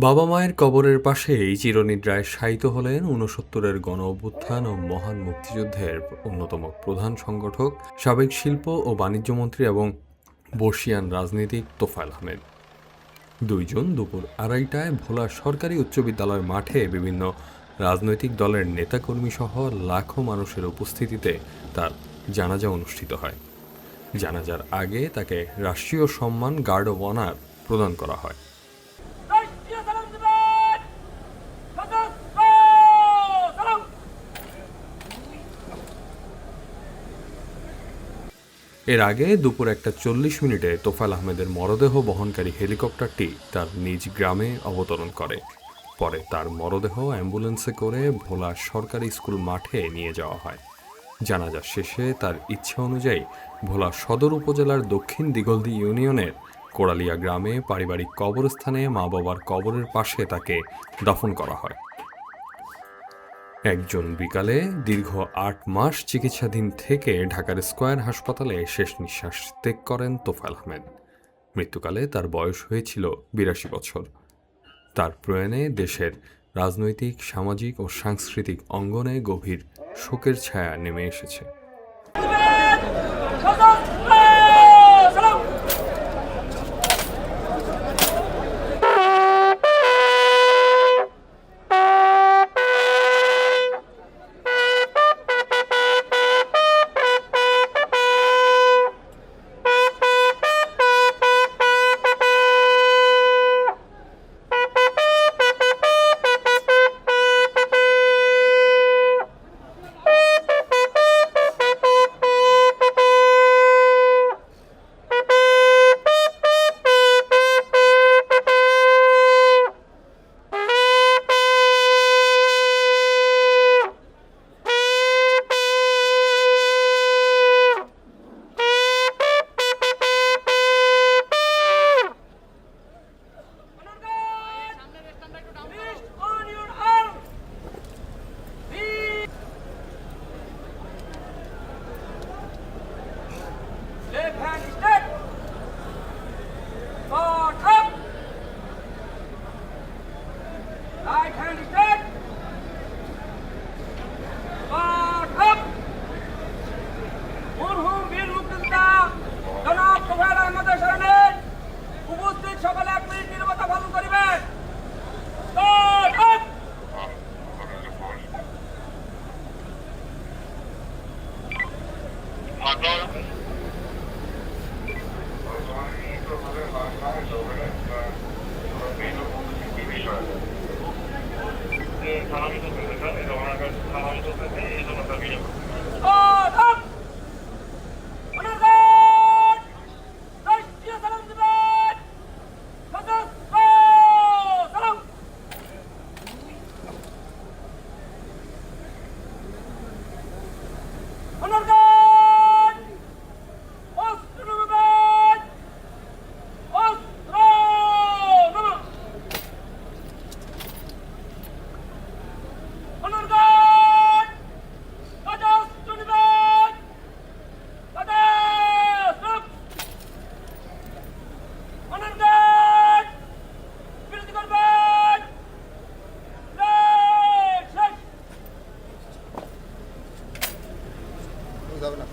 বাবা মায়ের কবরের পাশেই চিরনিদ্রায় শায়িত হলেন ৬৯-এর গণ-অভ্যুত্থান ও মহান মুক্তিযুদ্ধের অন্যতম প্রধান সংগঠক, সাবেক শিল্প ও বাণিজ্যমন্ত্রী এবং বর্ষিয়ান রাজনীতিক তোফায়েল আহমেদ। ২ জুন দুপুর ২:৩০টায় ভোলা সরকারি উচ্চ বিদ্যালয় মাঠে বিভিন্ন রাজনৈতিক দলের নেতাকর্মীসহ লাখো মানুষের উপস্থিতিতে তার জানাজা অনুষ্ঠিত হয়। জানাজার আগে তাকে রাষ্ট্রীয় সম্মান গার্ড অব অনার প্রদান করা হয়। এর আগে দুপুর ১:৪০ তোফায়েল আহমেদের মরদেহ বহনকারী হেলিকপ্টারটি তার নিজ গ্রামে অবতরণ করে। পরে তার মরদেহ অ্যাম্বুলেন্সে করে ভোলা সরকারি স্কুল মাঠে নিয়ে যাওয়া হয়। জানাজা শেষে তার ইচ্ছা অনুযায়ী ভোলা সদর উপজেলার দক্ষিণ দিগলদী ইউনিয়নের কোড়ালিয়া গ্রামে পারিবারিক কবরস্থানে মা বাবার কবরের পাশে তাকে দাফন করা হয়। ১ জুন বিকালে দীর্ঘ ৮ মাস চিকিৎসাধীন থেকে ঢাকার স্কয়ার হাসপাতালে শেষ নিঃশ্বাস ত্যাগ করেন তোফায়েল আহমেদ। মৃত্যুকালে তার বয়স হয়েছিল ৮২ বছর। তার প্রয়াণে দেশের রাজনৈতিক, সামাজিক ও সাংস্কৃতিক অঙ্গনে গভীর শোকের ছায়া নেমে এসেছে। সকলে 1 মিনিট নীরবতা পালন করিবেন। যাবে না।